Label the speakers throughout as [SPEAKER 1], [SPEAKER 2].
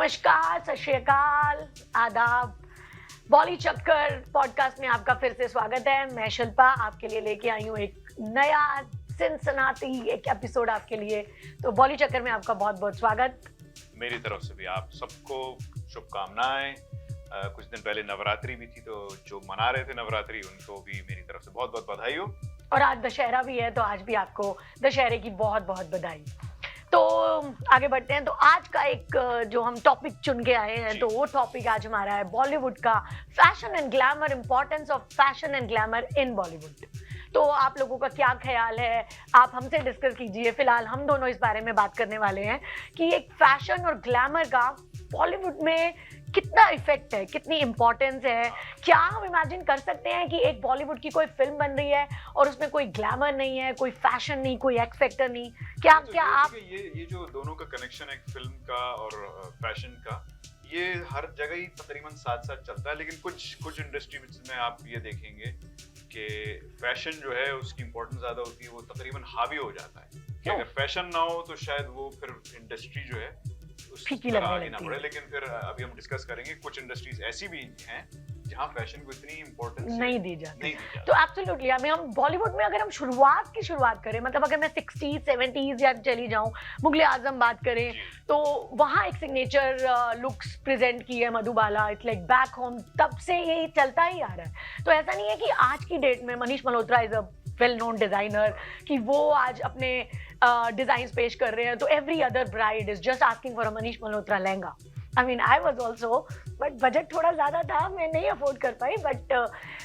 [SPEAKER 1] नमस्कार, सत श्री अकाल, आदाब। बॉली चक्कर पॉडकास्ट में आपका फिर से स्वागत है। मैं शिल्पा आपके लिए लेके आई हूँ एक नया सिनसनाती एक एपिसोड आपके लिए। तो बॉली चक्कर में आपका बहुत बहुत स्वागत।
[SPEAKER 2] मेरी तरफ से भी आप सबको शुभकामनाएं। कुछ दिन पहले नवरात्रि भी थी, तो जो मना रहे थे नवरात्रि उनको भी मेरी तरफ से बहुत बहुत बधाई हो।
[SPEAKER 1] और आज दशहरा भी है, तो आज भी आपको दशहरे की बहुत बहुत बधाई। तो आगे बढ़ते हैं। तो आज का एक जो हम टॉपिक चुन के आए हैं, तो वो टॉपिक आज हमारा है बॉलीवुड का fashion and glamour, importance of fashion and glamour in Bollywood. तो आप लोगों का क्या ख्याल है, आप हमसे डिस्कस कीजिए। फिलहाल हम दोनों इस बारे में बात करने वाले हैं कि एक फैशन और ग्लैमर का बॉलीवुड में कितना इफेक्ट है, कितनी इंपॉर्टेंस है। क्या हम इमेजिन कर सकते हैं कि एक बॉलीवुड की कोई फिल्म बन रही है और उसमें कोई ग्लैमर नहीं है, कोई फैशन नहीं, कोई एक्स फैक्टर नहीं? क्या
[SPEAKER 2] तो
[SPEAKER 1] क्या आप
[SPEAKER 2] ये जो दोनों का कनेक्शन है फिल्म का और फैशन का, ये हर जगह ही तकरीबन साथ साथ चलता है। लेकिन कुछ इंडस्ट्री में आप ये देखेंगे कि फैशन जो है उसकी इंपॉर्टेंस ज्यादा होती है, वो तकरीबन हावी हो जाता है कि अगर फैशन ना हो तो शायद वो फिर इंडस्ट्री जो है
[SPEAKER 1] फीकी लगने
[SPEAKER 2] आगे ना
[SPEAKER 1] लगती
[SPEAKER 2] बढ़े।
[SPEAKER 1] है।
[SPEAKER 2] लेकिन फिर अभी हम डिस्कस करेंगे कुछ इंडस्ट्रीज ऐसी भी हैं जहाँ फैशन को इतनी इंपॉर्टेंस
[SPEAKER 1] नहीं दी जाती। तो एब्सोल्युटली हम बॉलीवुड में अगर हम शुरुआत करें, मतलब अगर मैं 60s 70s या चली जाऊं, मुगले आजम बात करें, तो वहाँ एक सिग्नेचर लुक्स प्रेजेंट की है Madhubala. It's like back home, तब से ये चलता ही आ रहा है। तो ऐसा नहीं है कि आज की डेट में Manish Malhotra is a well known designer कि वो आज अपने डिजाइन्स पेश कर रहे हैं, तो every other bride is just asking for a Manish Malhotra lehenga. I mean I was also, but budget थोड़ा ज्यादा था, मैं नहीं अफोर्ड कर पाई। But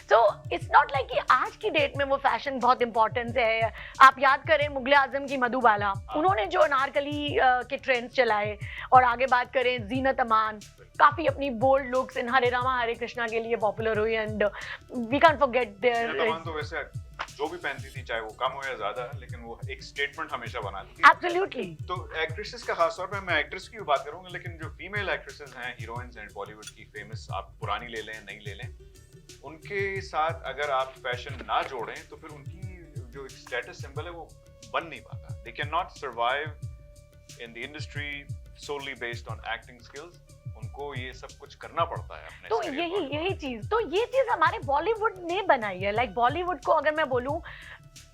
[SPEAKER 1] so it's not like कि आज की डेट में वो फैशन बहुत इंपॉर्टेंस है। आप याद करें मुगले आजम की मधुबाला, उन्होंने जो अनारकली के ट्रेंड्स चलाए, और आगे बात करें जीनत अमान, काफी अपनी bold looks in Hare Rama Hare Krishna के लिए पॉपुलर हुई। And we can forget there,
[SPEAKER 2] तो वैसे जो भी पहनती थी, चाहे वो कम हो या ज्यादा, लेकिन वो एक स्टेटमेंट हमेशा बनाती थी।
[SPEAKER 1] एब्सोल्युटली।
[SPEAKER 2] तो एक्ट्रेसेस का खासतौर पे, मैं एक्ट्रेस की भी बात करूंगा, लेकिन जो फीमेल एक्ट्रेसेस हैं, हीरोइंस हैं बॉलीवुड की फेमस, आप पुरानी ले लें नई ले लें, उनके साथ अगर आप फैशन ना जोड़ें तो फिर उनकी जो एक स्टेटस सिंबल है वो बन नहीं पाता। They can not survive in the industry solely based on acting skills. उनको ये सब कुछ करना पड़ता है अपने।
[SPEAKER 1] तो यही चीज हमारे बॉलीवुड ने बनाई है। लाइक बॉलीवुड को अगर मैं बोलूं,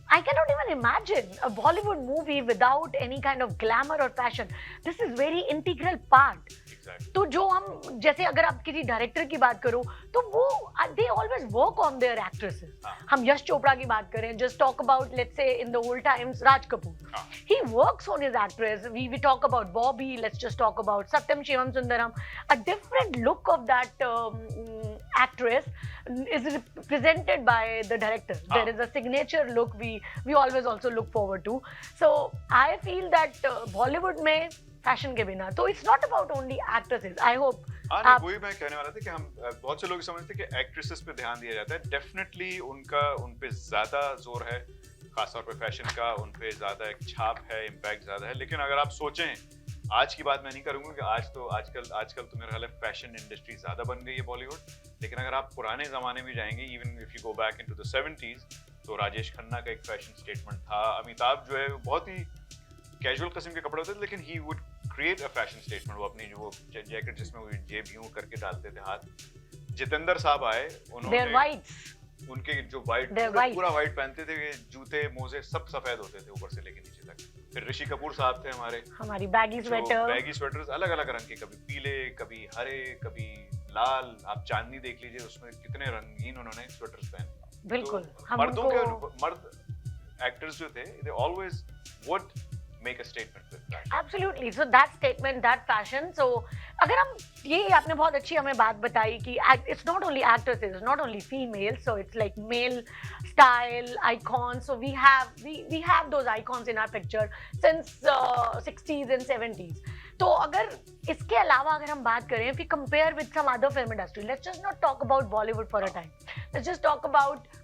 [SPEAKER 1] I cannot even imagine a Bollywood movie without any kind of glamour or fashion. This is very integral part.
[SPEAKER 2] Exactly.
[SPEAKER 1] तो जो हम, जैसे अगर आप किसी डायरेक्टर की बात करो, तो वो they always work on their actresses. हम यश चोपड़ा की बात करें, just talk about, let's say in the old times, Raj Kapoor. He works on his actress. We talk about Bobby. Let's just talk about Satyam Shivam Sundaram. A different look of that actress is represented by the director. There is a signature look we always also look forward to. So I feel that Bollywood में fashion के बिना, तो it's not about only actresses. I hope
[SPEAKER 2] आप, वही मैं कहने वाला था कि हम बहुत से लोग समझते हैं कि एक्ट्रेसेस पे ध्यान दिया जाता है। डेफिनेटली उन पे ज्यादा जोर है, खासतौर पे फैशन का उन पे ज्यादा एक छाप है, इम्पैक्ट ज्यादा है। लेकिन अगर आप सोचें, आज की बात मैं नहीं करूंगा कि आजकल तो मेरा ख्याल है फैशन इंडस्ट्री ज्यादा बन गई है बॉलीवुड। लेकिन अगर आप पुराने जमाने में जाएंगे, even if you go back into the 70s, तो राजेश खन्ना का एक फैशन स्टेटमेंट था। अमिताभ जो है बहुत ही कैजुअल किस्म के कपड़े होते थे, लेकिन he would create a fashion statement. वो अपनी जो जैकेट जिसमें वो जेब यूं करके डालते थे हाथ। जितेंद्र साहब आए, उन्होंने उनके जो पूरा व्हाइट पहनते थे, जूते मोजे सब सफेद होते थे ऊपर से लेके नीचे तक। फिर ऋषि कपूर साहब थे हमारी बैगी स्वेटर्स अलग अलग रंग के, कभी पीले, कभी हरे, कभी लाल। आप चांदनी देख लीजिए, उसमें कितने रंगीन उन्होंने स्वेटर्स पहने।
[SPEAKER 1] बिल्कुल।
[SPEAKER 2] तो मर्द एक्टर्स जो थे, they always would make a statement with fashion.
[SPEAKER 1] Absolutely. So that statement, that fashion. So अगर हम, ये आपने बहुत अच्छी हमें बात बताई कि it's not only actors, it's not only females, so it's like male style icons. So we have those icons in our picture since 60s and 70s. तो अगर इसके अलावा अगर हम बात करें, if we compare with some other film industry, let's just not talk about Bollywood for a time. Let's just talk about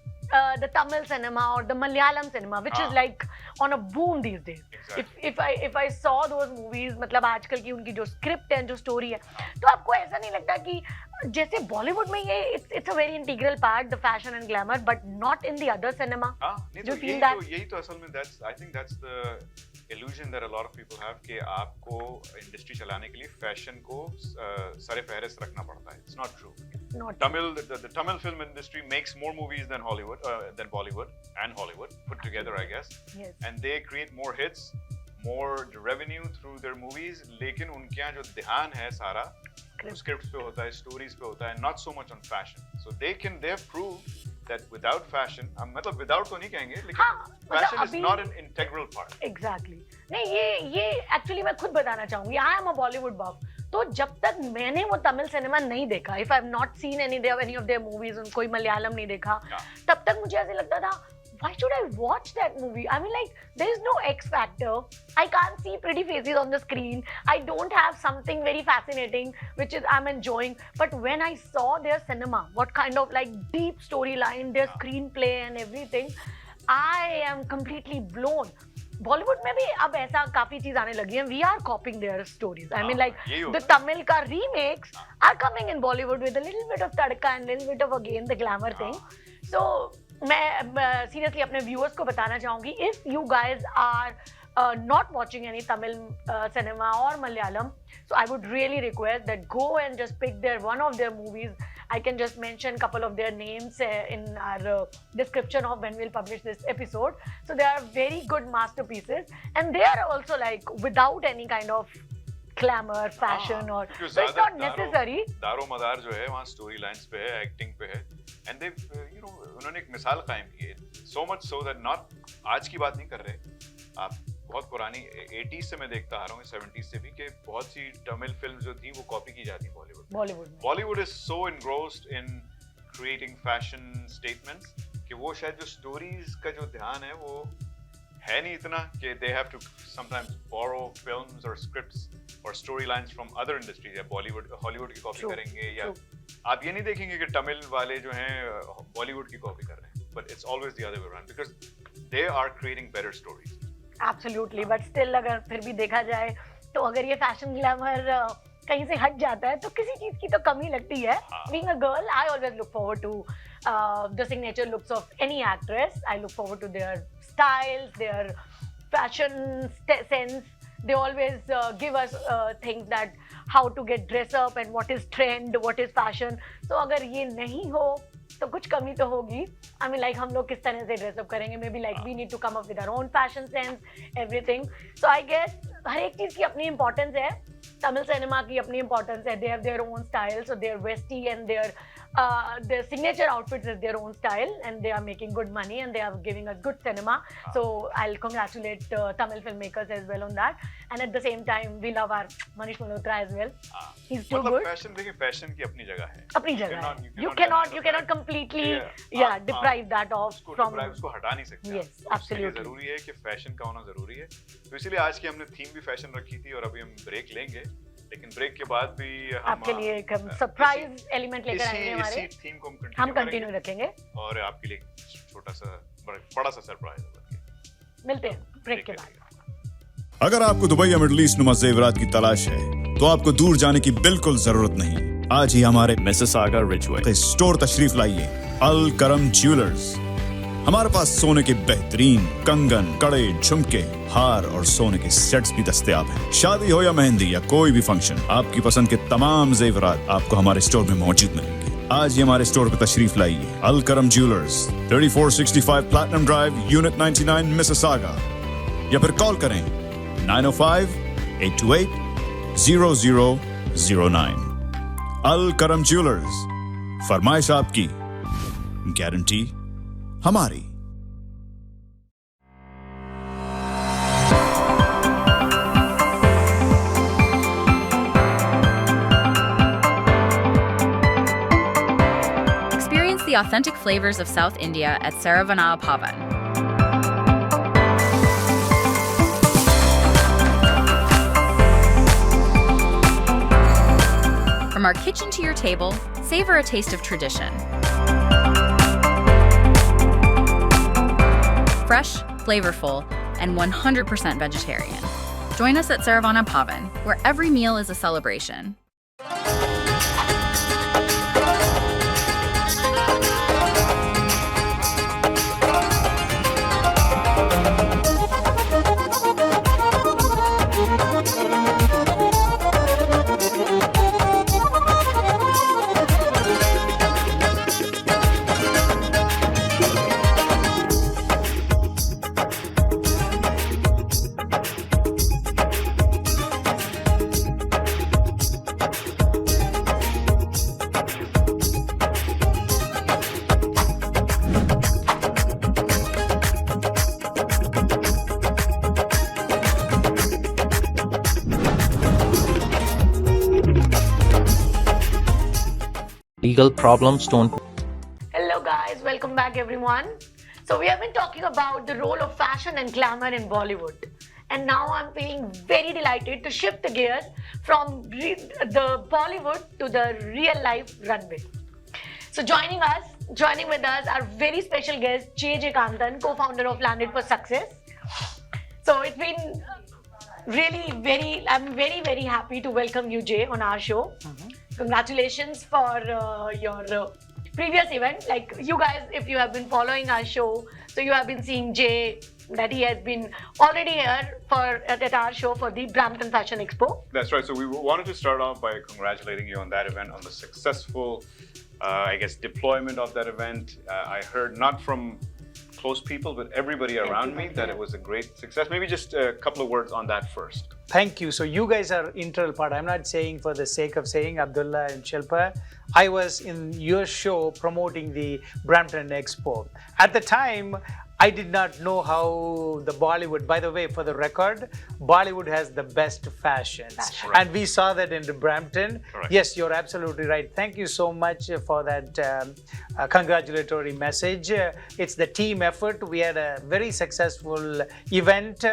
[SPEAKER 1] the Tamil cinema or the Malayalam cinema, which is like on a boom these days. Exactly. If I saw those movies, मतलब आजकल की उनकी जो script है, जो story है, तो आपको ऐसा नहीं लगता कि जैसे बॉलीवुड में ये it's a very integral part, the fashion and glamour, but not in the other cinema?
[SPEAKER 2] यही तो असल में I think that's the illusion that a lot of people have कि आपको इंडस्ट्री चलाने के लिए फैशन को सरे फहरिस्त रखना पड़ता है. It's not true. The Tamil film industry makes more movies than than Bollywood and Hollywood put together, I guess.
[SPEAKER 1] Yes.
[SPEAKER 2] And they create more hits, more revenue through their movies. लेकिन उनके यहाँ जो ध्यान है सारा scripts पे होता है, stories पे होता है, not so much on fashion. So they have proved that without fashion, मतलब without तो नहीं कहेंगे, लेकिन fashion is not an integral part.
[SPEAKER 1] Exactly. नहीं ये actually मैं खुद बताना चाहूँगी. I am a Bollywood buff. तो जब तक मैंने वो तमिल सिनेमा नहीं देखा, if I have not seen any of their movies, कोई मलयालम नहीं देखा, तब तक मुझे ऐसे लगता था, why should I watch that movie? I mean, like, there is no X factor. I can't see pretty faces on the screen. I don't have something very fascinating, which is I'm enjoying. But when I saw their cinema, what kind of like deep storyline, their screenplay and everything, I am completely blown. Bollywood में भी अब ऐसा काफी चीज आने लगी है. We are copying their stories. I mean, like the Tamil का remakes are coming in Bollywood with a little bit of tadka and little bit of again the glamour thing. So मैं seriously अपने viewers को बताना चाहूँगी, if you guys are not watching any Tamil cinema or Malayalam, so I would really request that go and just pick one of their movies. I can just mention a couple of their names in our description of when we'll publish this episode. So they are very good masterpieces, and they are also like without any kind of glamour, fashion or so it's not necessary.
[SPEAKER 2] दारो मदार जो है वहाँ story lines पे है, acting पे है, and they उन्होंने एक मिसाल कायम की है. So much so that not आज की बात नहीं कर रहे, आप बहुत पुरानी 80s से मैं देखता आ रहा हूँ, 70s से भी, कि बहुत सी तमिल फिल्म जो थी वो कॉपी की जाती Bollywood is so engrossed in creating fashion statements कि वो शायद जो stories का जो ध्यान है वो है नहीं इतना कि they have to sometimes borrow films or scripts or storylines from other industries. या Hollywood की कॉपी करेंगे, या आप ये नहीं देखेंगे कि तमिल वाले जो हैं Bollywood की कॉपी कर रहे हैं, but it's always the other way around because they are creating better stories.
[SPEAKER 1] Absolutely, but still अगर फिर भी देखा जाए तो अगर ये फैशन ग्लैमर कहीं से हट जाता है तो किसी चीज की तो कमी लगती है. Being a girl, I always look forward to the signature looks of any actress. I look forward to their styles, their fashion sense. They always give us things that how to get dress up and what is trend, what is fashion. So अगर ये नहीं हो तो कुछ कमी तो होगी. I mean, like हम लोग किस तरह से dress up करेंगे? Maybe like we need to come up with our own fashion sense, everything. So I guess हर एक चीज की अपनी importance है. Tamil cinema की अपनी importance है. They have their own style, so their vesty and their signature outfits is their own style, and they are making good money and they are giving us good cinema. So I'll congratulate Tamil filmmakers as well on that. And at the same time, we love our Manish Malhotra as well. He's too good.
[SPEAKER 2] Fashion देखिए, fashion की अपनी जगह है.
[SPEAKER 1] अपनी जगह है. You cannot completely deprive that off from.
[SPEAKER 2] उसको हटा नहीं सकते.
[SPEAKER 1] Yes, absolutely.
[SPEAKER 2] जरूरी है कि fashion का होना जरूरी है. तो इसीलिए आज की हमने थीम भी fashion रखी थी और अभी हम ब्रेक लेंगे. लेकिन ब्रेक के बाद भी हम
[SPEAKER 1] आपके लिए एक सरप्राइज एलिमेंट लेकर आएंगे. हमारे
[SPEAKER 2] इसी थीम को
[SPEAKER 1] हम कंटिन्यू रखेंगे
[SPEAKER 2] और आपके लिए छोटा सा बड़ा सा सरप्राइज होगा.
[SPEAKER 1] मिलते हैं ब्रेक के बाद.
[SPEAKER 3] अगर आपको दुबई या मिडल ईस्ट नुमा ज़ेवरात की तलाश है तो आपको दूर जाने की बिल्कुल जरूरत नहीं. आज ही हमारे मिसिसागा रिजवे स्टोर तशरीफ लाइए. अल करम ज्वेलर्स. हमारे पास सोने के बेहतरीन कंगन, कड़े, झुमके, हार और सोने के सेट्स भी दस्तयाब हैं. शादी हो या मेहंदी या कोई भी फंक्शन, आपकी पसंद के तमाम जेवरात आपको हमारे स्टोर में मौजूद मिलेंगे. आज ही हमारे स्टोर पर तशरीफ लाइए. अल करम jewellers, 3465 platinum drive, unit 99, Mississauga. या फिर कॉल करें 905-828-0009. अल करम ज्वेलर्स. फरमाइश आपकी, गारंटी हमारी.
[SPEAKER 4] Experience the authentic flavors of South India at Saravana Pavan. From our kitchen to your table, savor a taste of tradition. Fresh, flavorful, and 100% vegetarian. Join us at Saravana Pavan, where every meal is a celebration.
[SPEAKER 5] legal problems don't.
[SPEAKER 1] Hello guys, welcome back everyone. So we have been talking about the role of fashion and glamour in Bollywood. And now I'm feeling very delighted to shift the gears from the Bollywood to the real life runway. So joining with us, our very special guest, J.J. Kantan, co-founder of Landed for Success. So it's been really I'm very happy to welcome you, Jay, on our show. Congratulations for your previous event. Like you guys, if you have been following our show, so you have been seeing Jay, that he has been already here at our show for the Brampton Fashion Expo.
[SPEAKER 2] That's right. So we wanted to start off by congratulating you on that event, on the successful, deployment of that event. I heard not from close people, but everybody around me that it was a great success. Maybe just a couple of words on that first.
[SPEAKER 6] Thank you. So you guys are integral part. I'm not saying for the sake of saying, Abdullah and Shilpa. I was in your show promoting the Brampton Expo. At the time, I did not know how the Bollywood, by the way, for the record, Bollywood has the best fashions.
[SPEAKER 2] Right.
[SPEAKER 6] And we saw that in the Brampton.
[SPEAKER 2] Correct.
[SPEAKER 6] Yes, you're absolutely right. Thank you so much for that congratulatory message. It's the team effort. We had a very successful event.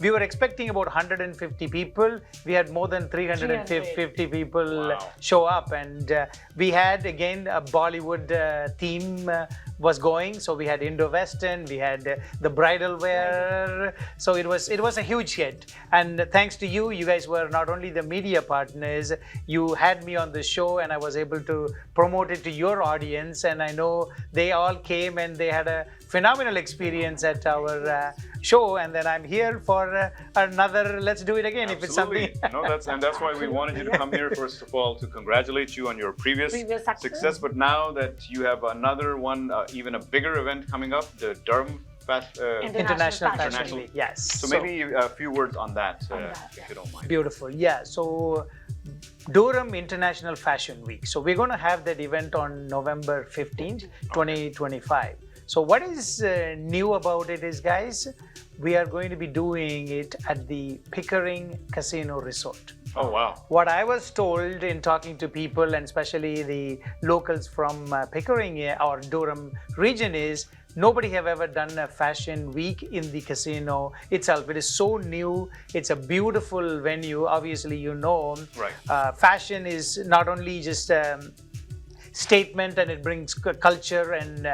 [SPEAKER 6] We were expecting about 150 people. We had more than 350 people show up. And we had, again, a Bollywood theme was going. So we had Indo-Western, we had the bridal wear. So it was a huge hit. And thanks to you, you guys were not only the media partners, you had me on the show and I was able to promote it to your audience. And I know they all came and they had a phenomenal experience at our show. And then I'm here for another, let's do it again.
[SPEAKER 2] Absolutely.
[SPEAKER 6] If it's something.
[SPEAKER 2] No, that's why we wanted you to come here, first of all, to congratulate you on your previous success. But now that you have another one, even a bigger event coming up, the Durham
[SPEAKER 6] International Fashion Week. Yes.
[SPEAKER 2] So maybe a few words on that, if you don't mind.
[SPEAKER 6] Beautiful. Yeah. So Durham International Fashion Week. So we're going to have that event on November 15th, 2025. So what is new about it is, guys, we are going to be doing it at the Pickering Casino Resort.
[SPEAKER 2] Oh, wow.
[SPEAKER 6] What I was told in talking to people, and especially the locals from Pickering or Durham region, is nobody have ever done a fashion week in the casino itself. It is so new. It's a beautiful venue. Obviously, you know, fashion is not only just a statement, and it brings culture and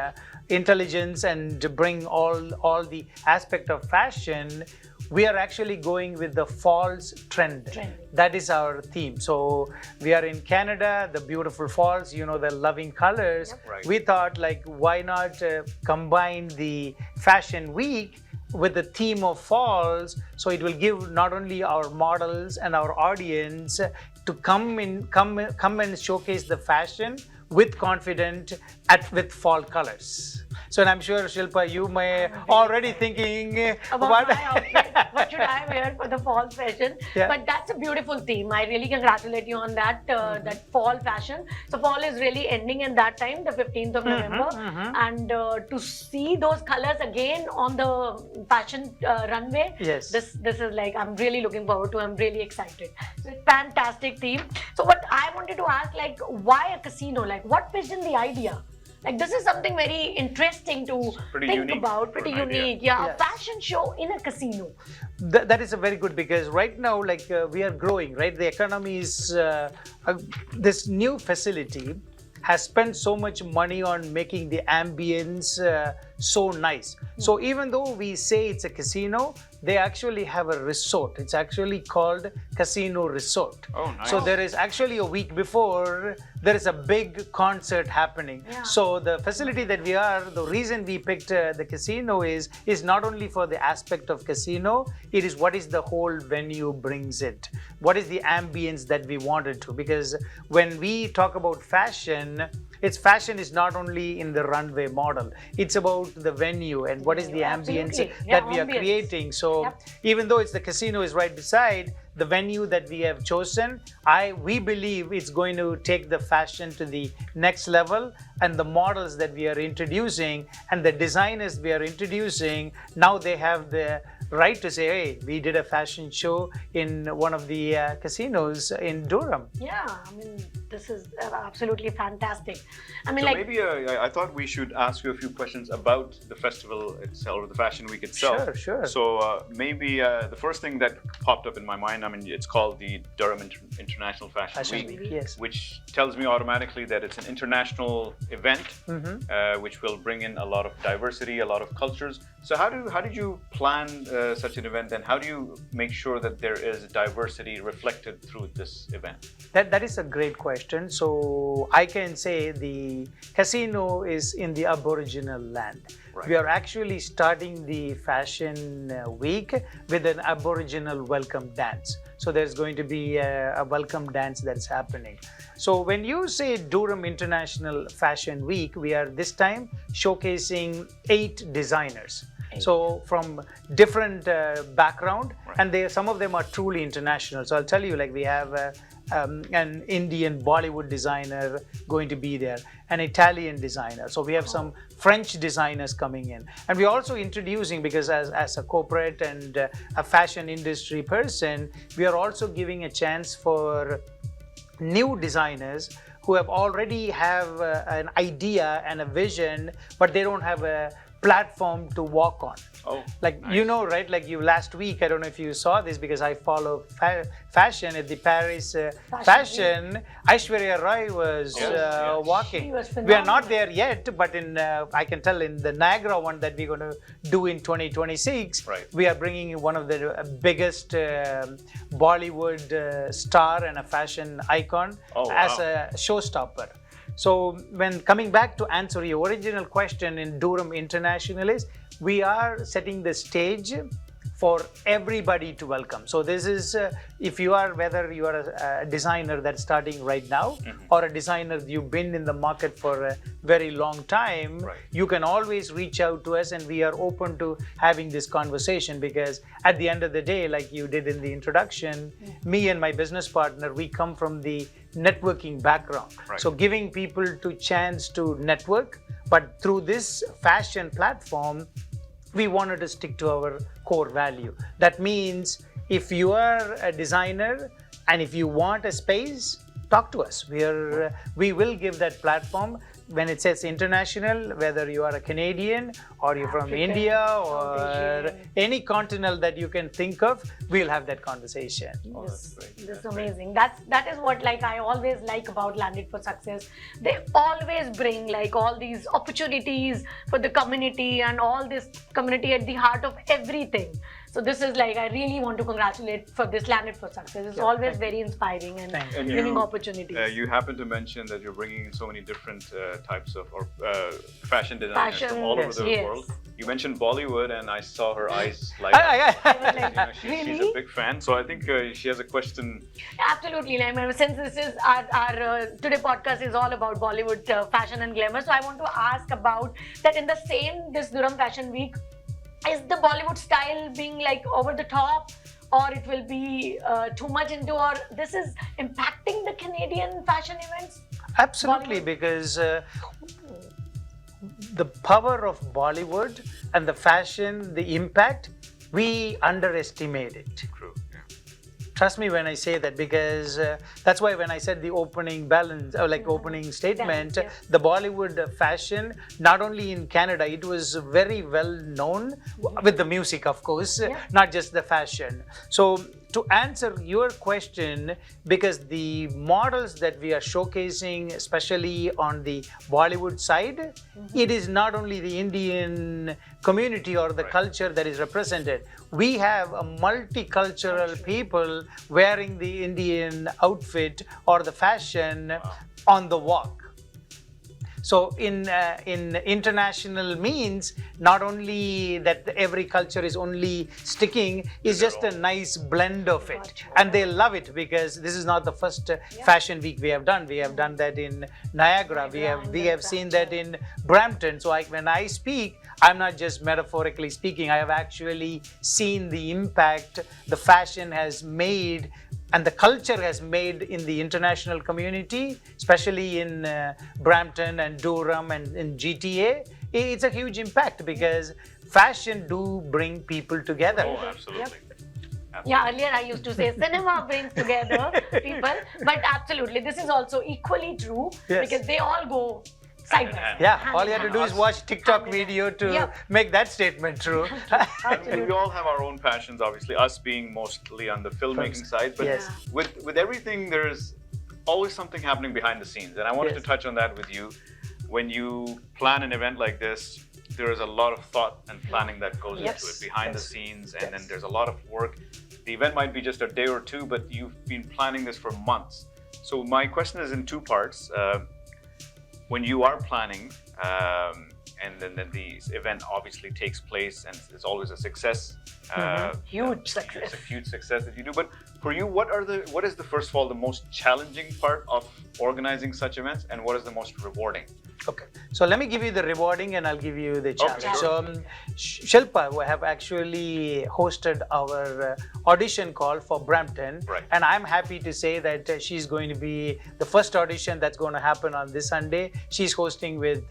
[SPEAKER 6] intelligence and bring all the aspect of fashion. We are actually going with the falls trend. That is our theme. So we are in Canada, the beautiful falls, you know, the loving colors. We thought, like, why not combine the fashion week with the theme of falls, so it will give not only our models and our audience to come and showcase the fashion with confidence with fall colors. So, and I'm sure, Shilpa, you may already thinking
[SPEAKER 1] about my outfit. What should I wear for the fall fashion? But that's a beautiful theme. I really congratulate you on that, that fall fashion. So fall is really ending in that time, the 15th of November. And to see those colors again on the fashion runway, this is like, I'm really looking forward to. I'm really excited. So it's fantastic theme. So what I wanted to ask, like, why a casino? Like, what pitched in the idea? Like, this is something very interesting to think about, pretty unique. A fashion show in a casino.
[SPEAKER 6] That is a very good, because right now, like, we are growing, right? The economy is, this new facility has spent so much money on making the ambience so nice. So even though we say it's a casino, they actually have a resort. It's actually called Casino Resort.
[SPEAKER 2] Oh, nice.
[SPEAKER 6] So there is actually a week before, there is a big concert happening. So the facility that we are, the reason we picked the casino is not only for the aspect of casino, it is what is the whole venue brings it. What is the ambience that we wanted to? Because when we talk about fashion, fashion is not only in the runway model. It's about the venue and what is the ambience that we are creating. So even though it's the casino is right beside, the venue that we have chosen, we believe it's going to take the fashion to the next level, and the models that we are introducing and the designers we are introducing, now they have the right to say, hey, we did a fashion show in one of the casinos in Durham.
[SPEAKER 1] Yeah, I mean, this is absolutely fantastic. I mean,
[SPEAKER 2] So
[SPEAKER 1] like,
[SPEAKER 2] maybe I thought we should ask you a few questions about the festival itself, or the Fashion Week itself.
[SPEAKER 6] Sure.
[SPEAKER 2] So maybe the first thing that popped up in my mind, I mean, it's called the Durham International Fashion Week,
[SPEAKER 6] Yes.
[SPEAKER 2] which tells me automatically that it's an international event, which will bring in a lot of diversity, a lot of cultures. So how did you plan such an event, and how do you make sure that there is diversity reflected through this event?
[SPEAKER 6] That is a great question. So I can say the casino is in the Aboriginal land.
[SPEAKER 2] Right.
[SPEAKER 6] We are actually starting the fashion week with an Aboriginal welcome dance. So there's going to be a welcome dance that's happening. So when you say Durham International Fashion Week, we are this time showcasing 8 designers. So from different background, and some of them are truly international. So I'll tell you, like we have an Indian Bollywood designer going to be there, an Italian designer. So we have some French designers coming in, and we're also introducing, because as a corporate and a fashion industry person, we are also giving a chance for new designers who already have an idea and a vision, but they don't have a platform to walk on.
[SPEAKER 2] Oh,
[SPEAKER 6] like
[SPEAKER 2] nice.
[SPEAKER 6] You know, right? Like you last week, I don't know if you saw this, because I follow fashion at the Paris fashion. Aishwarya Rai was walking.
[SPEAKER 1] She was
[SPEAKER 6] We are
[SPEAKER 1] phenomenal.
[SPEAKER 6] not there yet, but in I can tell in the Niagara one that we're going to do in 2026, we are bringing in one of the biggest Bollywood star and a fashion icon as a showstopper. So when coming back to answer your original question in Durham International is, we are setting the stage for everybody to welcome. So this is, if you are, whether you are a designer that's starting right now, or a designer you've been in the market for a very long time, you can always reach out to us, and we are open to having this conversation, because at the end of the day, like you did in the introduction, me and my business partner, we come from the networking background. So giving people to chance to network, but through this fashion platform, we wanted to stick to our core value. That means if you are a designer and if you want a space, talk to us. We will give that platform. When it says international, whether you are a Canadian or you're from India or any continent that you can think of, we'll have that conversation.
[SPEAKER 1] This is amazing. That is what like I always like about Landed for Success. They always bring like all these opportunities for the community, and all this community at the heart of everything. So this is like, I really want to congratulate for this Landed for Success. It's always very inspiring and giving opportunities.
[SPEAKER 2] You happen to mention that you're bringing in so many different types of fashion designers from all over the world. You mentioned Bollywood, and I saw her eyes light up. She's a big fan, so I think she has a question.
[SPEAKER 1] Absolutely. I mean, since this is our today podcast is all about Bollywood fashion and glamour, so I want to ask about that in this Durham Fashion Week. Is the Bollywood style being like over the top, or it will be too much into, or this is impacting the Canadian fashion events?
[SPEAKER 6] Absolutely, because the power of Bollywood and the fashion, the impact, we underestimate it.
[SPEAKER 2] True.
[SPEAKER 6] Trust me when I say that, because that's why when I said the opening balance, or like opening statement, the Bollywood fashion, not only in Canada, it was very well known with the music, of course, not just the fashion. So to answer your question, because the models that we are showcasing, especially on the Bollywood side, it is not only the Indian community or the culture that is represented. We have a multicultural people wearing the Indian outfit or the fashion on the walk. So in international means not only that every culture is only sticking, it's just a nice blend of it, and they love it, because this is not the first fashion week we have done. We have done that in Niagara. We have seen that in Brampton. So when I speak, I'm not just metaphorically speaking. I have actually seen the impact the fashion has made and the culture has made in the international community, especially in Brampton and Durham and in GTA. It's a huge impact, because fashion do bring people together.
[SPEAKER 2] Oh, absolutely.
[SPEAKER 1] Yeah, earlier I used to say cinema brings together people, but absolutely, this is also equally true because they all go side by side.
[SPEAKER 6] Yeah, all you have to do is watch TikTok video to make that statement true.
[SPEAKER 2] And we all have our own passions, obviously, us being mostly on the filmmaking side, but with everything, there's always something happening behind the scenes. And I wanted to touch on that with you. When you plan an event like this, there is a lot of thought and planning that goes into it behind the scenes, and then there's a lot of work. The event might be just a day or two, but you've been planning this for months. So my question is in two parts. When you are planning, and then the event obviously takes place and it's always a success.
[SPEAKER 1] Huge success.
[SPEAKER 2] It's a huge success that you do. But for you, what is the first of all the most challenging part of organizing such events, and what is the most rewarding?
[SPEAKER 6] Okay, so let me give you the rewarding and I'll give you the challenge.
[SPEAKER 2] Okay.
[SPEAKER 6] So Shilpa, we have actually hosted our audition call for Brampton, and I'm happy to say that she's going to be the first audition that's going to happen on this Sunday. She's hosting with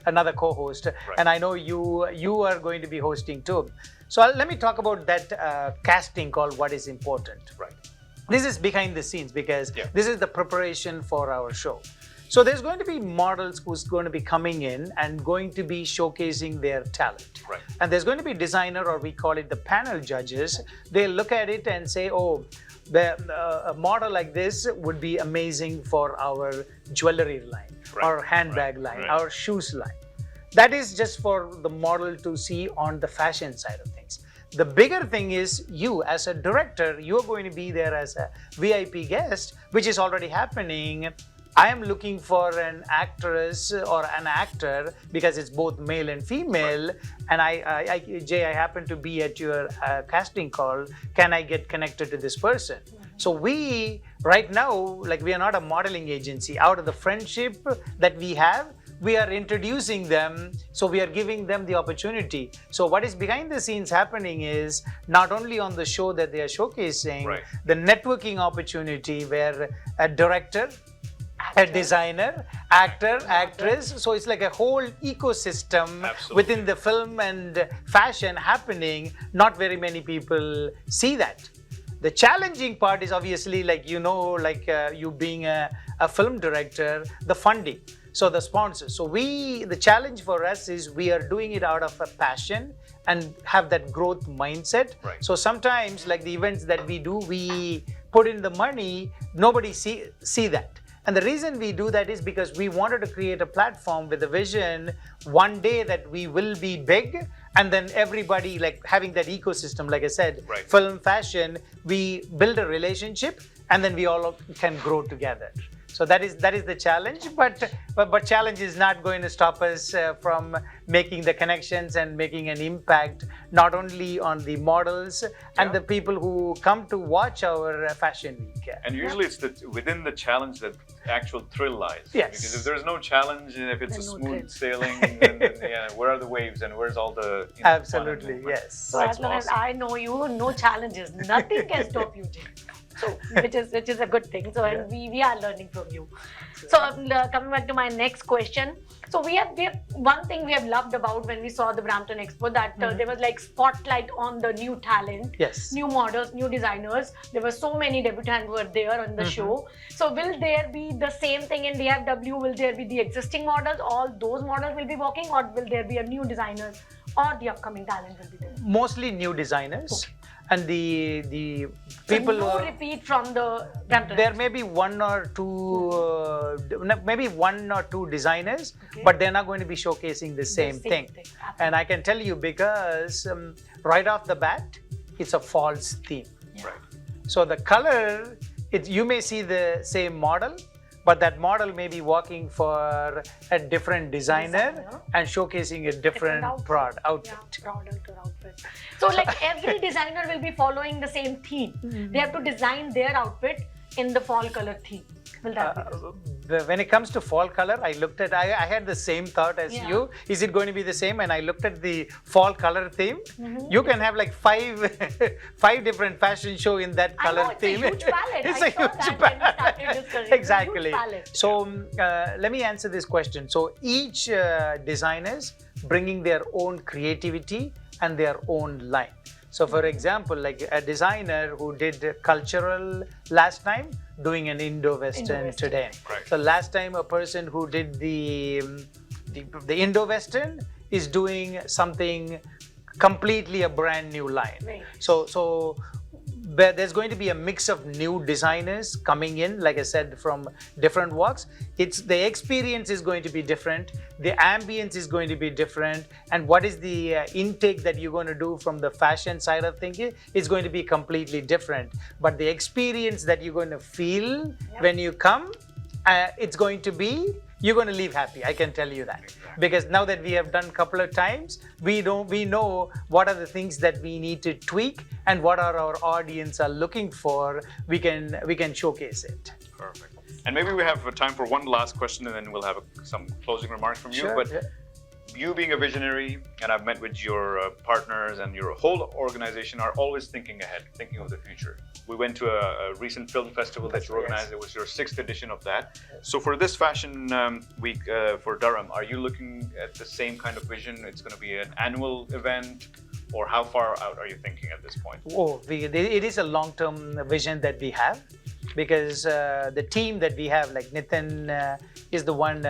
[SPEAKER 6] another co-host, and I know you are going to be hosting too. So let me talk about that casting call, what is important. This is behind the scenes because this is the preparation for our show. So there's going to be models who's going to be coming in and going to be showcasing their talent. And there's going to be designer, or we call it the panel judges. They'll look at it and say, oh, a model like this would be amazing for our jewelry line, our handbag line, our shoes line. That is just for the model to see on the fashion side of things. The bigger thing is you as a director, you're going to be there as a VIP guest, which is already happening. I am looking for an actress or an actor because it's both male and female. And Jay, I happen to be at your casting call. Can I get connected to this person? So we, right now, like we are not a modeling agency. Out of the friendship that we have, we are introducing them. So we are giving them the opportunity. So what is behind the scenes happening is not only on the show that they are showcasing, the networking opportunity where a director, a designer, actor, actress. So it's like a whole ecosystem within the film and fashion happening. Not very many people see that. The challenging part is obviously, like, you being a film director, the funding. So the sponsors. So the challenge for us is we are doing it out of a passion and have that growth mindset. So sometimes, like the events that we do, we put in the money, nobody see that. And the reason we do that is because we wanted to create a platform with a vision one day that we will be big, and then everybody, like having that ecosystem, like I said, film, fashion, we build a relationship and then we all can grow together. So that is the challenge, but challenge is not going to stop us from making the connections and making an impact not only on the models and the people who come to watch our fashion week.
[SPEAKER 2] And usually it's within the challenge that actual thrill lies. Because if there's no challenge and if it's a smooth sailing, then where are the waves and where's all the
[SPEAKER 6] absolutely
[SPEAKER 2] fun
[SPEAKER 6] yes.
[SPEAKER 1] So as long as I know you, no challenges, nothing can stop you, Jay. So which is a good thing. So and we are learning from you. So coming back to my next question. So we have one thing we have loved about when we saw the Brampton Expo, that there was like spotlight on the new talent, new models, new designers. There were so many debutants were there on the show. So will there be the same thing in DFW? Will there be the existing models? All those models will be walking, or will there be a new designers, or the upcoming talent will be there?
[SPEAKER 6] Mostly new designers. And the people
[SPEAKER 1] no repeat from the Brampton.
[SPEAKER 6] There may be one or two designers, but they're not going to be showcasing the same thing. And I can tell you because right off the bat, it's a false theme. So the color, you may see the same model, but that model may be working for a different designer and showcasing a different outfit.
[SPEAKER 1] Product or outfit. So like every designer will be following the same theme. They have to design their outfit in the fall color theme. Will that be
[SPEAKER 6] when it comes to fall color, I had the same thought as you. Is it going to be the same? And I looked at the fall color theme. You can have like five different fashion show in that color theme.
[SPEAKER 1] It's a huge palette.
[SPEAKER 6] It's
[SPEAKER 1] I
[SPEAKER 6] a
[SPEAKER 1] saw
[SPEAKER 6] huge
[SPEAKER 1] that when we started discussing.
[SPEAKER 6] Exactly.
[SPEAKER 1] Huge palette.
[SPEAKER 6] So let me answer this question. So each designers bringing their own creativity and their own line. So for example, like a designer who did cultural last time, doing an Indo-Western
[SPEAKER 1] Indo-Western.
[SPEAKER 6] today.
[SPEAKER 2] Right.
[SPEAKER 6] So last time a person who did the Indo-Western is doing something completely a brand new line.
[SPEAKER 1] Right.
[SPEAKER 6] So but there's going to be a mix of new designers coming in, like I said, from different walks. It's the experience is going to be different, the ambience is going to be different, and what is the intake that you're going to do from the fashion side of thinking is going to be completely different. But the experience that you're going to feel when you come, it's going to be, you're going to leave happy. I can tell you that. Because now that we have done a couple of times, we know what are the things that we need to tweak and what are our audience are looking for. We can showcase it.
[SPEAKER 2] Perfect. And maybe we have time for one last question, and then we'll have some closing remarks from you.
[SPEAKER 6] Sure,
[SPEAKER 2] But
[SPEAKER 6] yeah.
[SPEAKER 2] you being a visionary, and I've met with your partners, and your whole organization are always thinking ahead, thinking of the future. We went to a recent film festival that you organized. It was your 6th edition of that. So for this fashion week for Durham, are you looking at the same kind of vision? It's going to be an annual event, or how far out are you thinking at this point?
[SPEAKER 6] Oh, it is a long-term vision that we have, because the team that we have, like Nitin is the one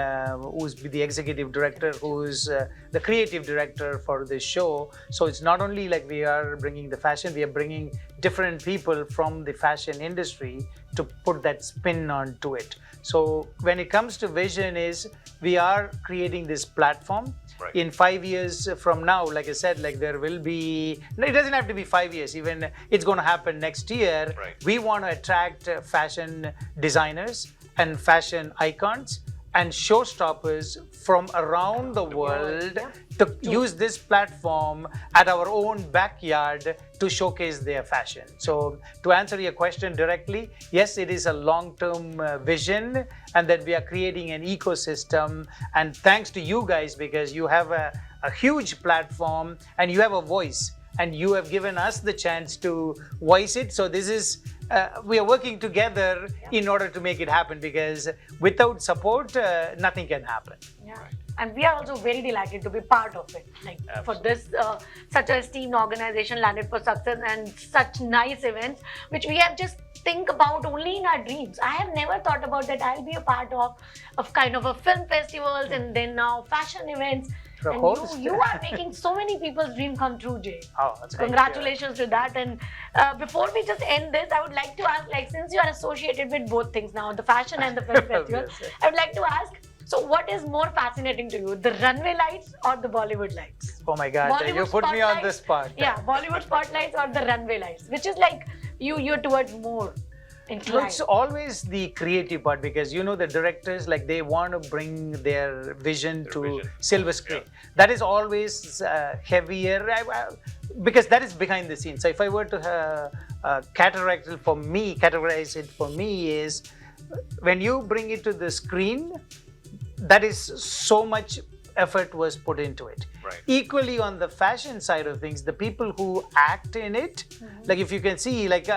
[SPEAKER 6] who's the executive director, who's the creative director for this show. So it's not only like we are bringing the fashion, we are bringing different people from the fashion industry to put that spin onto it. So when it comes to vision is, we are creating this platform.
[SPEAKER 2] Right.
[SPEAKER 6] In 5 years from now, like I said, like there will be, no, it doesn't have to be 5 years, even it's going to happen next year.
[SPEAKER 2] Right.
[SPEAKER 6] We want to attract fashion designers and fashion icons and showstoppers from around the world to use this platform at our own backyard to showcase their fashion. So to answer your question directly, yes, it is a long-term vision, and that we are creating an ecosystem. And thanks to you guys, because you have a huge platform and you have a voice, and you have given us the chance to voice it. So this is, we are working together in order to make it happen, because without support, nothing can happen.
[SPEAKER 1] Yeah. And we are also very delighted to be part of it. Like for this, such a esteemed organization landed for success and such nice events, which we have just think about only in our dreams. I have never thought about that I'll be a part of kind of a film festivals and then now fashion events. And you are making so many people's dream come true, Jay.
[SPEAKER 6] Oh, that's great.
[SPEAKER 1] Congratulations to that. And before we just end this, I would like to ask, like, since you are associated with both things now, the fashion and the film festival,
[SPEAKER 6] Yes.
[SPEAKER 1] I would like to ask, so what is more fascinating to you, the runway lights or the Bollywood lights?
[SPEAKER 6] Oh my God,
[SPEAKER 1] Bollywood
[SPEAKER 6] you put me on the
[SPEAKER 1] spotlights?
[SPEAKER 6] spot.
[SPEAKER 1] Yeah, Bollywood spotlights or the runway lights, which is like you're towards more inclined.
[SPEAKER 6] It's always the creative part, because you know the directors, like they want to bring their vision to silver screen. That is always heavier, because that is behind the scenes. So if I were to categorize it for me is, when you bring it to the screen, that is so much effort was put into it.
[SPEAKER 2] Right.
[SPEAKER 6] Equally on the fashion side of things, the people who act in it, like if you can see, like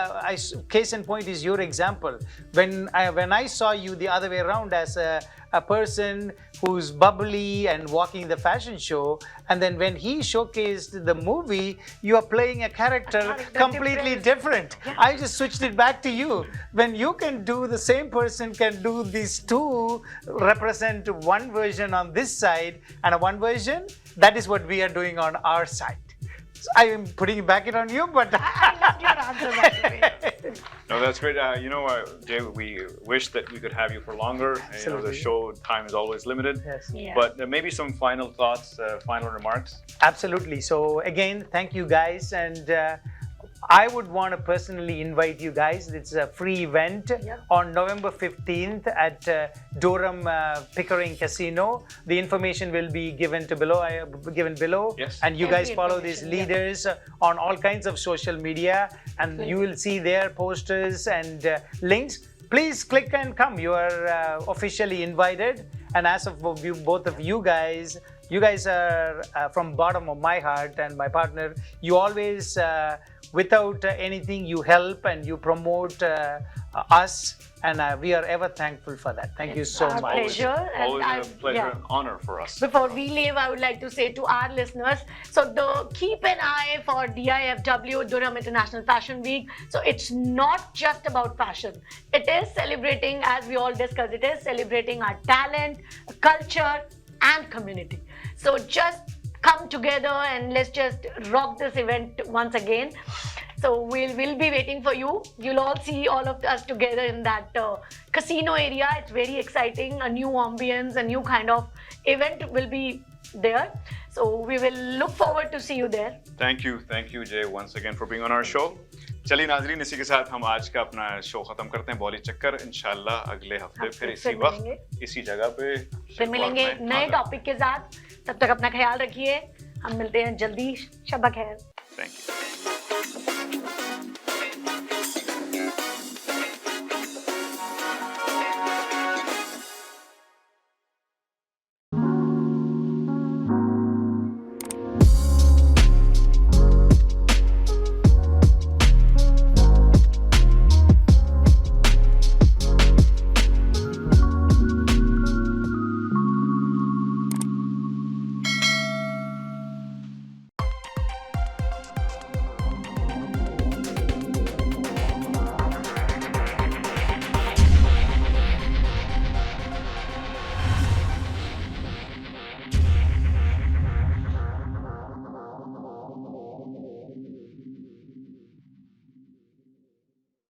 [SPEAKER 6] case in point is your example. When I saw you the other way around as a person who's bubbly and walking the fashion show, and then when he showcased the movie, you are playing a character completely different. I just switched it back to you. When you can do, the same person can do these two, represent one version on this side and one version, that is what we are doing on our side. So I am putting back it on you, but
[SPEAKER 1] I loved your answer, by the way.
[SPEAKER 2] No, that's great. Jay, we wish that we could have you for longer. You know, the
[SPEAKER 6] Absolutely.
[SPEAKER 2] show time is always limited.
[SPEAKER 6] Yes.
[SPEAKER 1] Yeah.
[SPEAKER 2] But maybe some final thoughts, final remarks.
[SPEAKER 6] Absolutely. So again, thank you guys, and I would want to personally invite you guys. It's a free event on November 15th at Durham Pickering Casino. The information will be given below.
[SPEAKER 2] Yes.
[SPEAKER 6] And you
[SPEAKER 1] Every
[SPEAKER 6] guys follow these
[SPEAKER 1] information,
[SPEAKER 6] leaders on all kinds of social media, and you will see their posters and links. Please click and come. You are officially invited. And as of both of you guys are from bottom of my heart, and my partner, you always, without anything, you help and you promote us, and we are ever thankful for that. Thank you so
[SPEAKER 1] our
[SPEAKER 6] much.
[SPEAKER 1] pleasure. And
[SPEAKER 2] Always a pleasure
[SPEAKER 1] yeah.
[SPEAKER 2] and honor for us.
[SPEAKER 1] Before we leave, I would like to say to our listeners, so keep an eye for DIFW, Durham International Fashion Week. So it's not just about fashion. It is celebrating, as we all discussed, it is celebrating our talent, culture, and community. So just come together and let's just rock this event once again. So we'll be waiting for you. You'll all see all of us together in that casino area. It's very exciting. A new ambience, a new kind of event will be there. So we will look forward to see you there.
[SPEAKER 2] Thank you, Jay, once again for being on our show. चलिए नाजरीन, इसी के साथ हम आज का अपना show खत्म करते हैं. बॉली चक्कर इंशाल्लाह अगले हफ्ते फिर इसी वक्त इसी जगह पे
[SPEAKER 1] फिर मिलेंगे नए टॉपिक के साथ. तब तक अपना ख्याल रखिए. हम मिलते हैं जल्दी. शब्बा खैर.
[SPEAKER 2] Thank you.